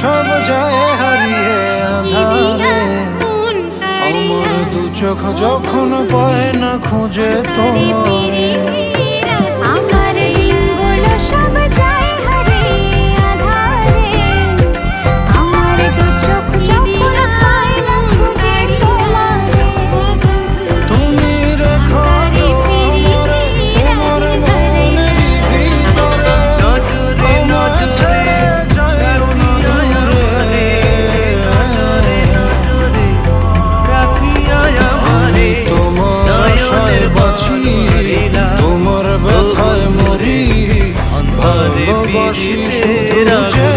সব যায় হারিয়ে আধারে। আমার দু চোখ যখন পায় না খুঁজে তোমারে, আমার দিনগুলো সব যায় হারিয়ে আঁধারে। আমার দু চোখ যখন পায় না খুঁজে তোমারে। তুমি রেখো আমারে তোমার মনের ভিতরে, আমায় ছেড়ে যাইও না দূরে। আমি তোমার আশায় বাঁচি, তোমার ব্যথায় মরি, ভালোবাসি শুধু যে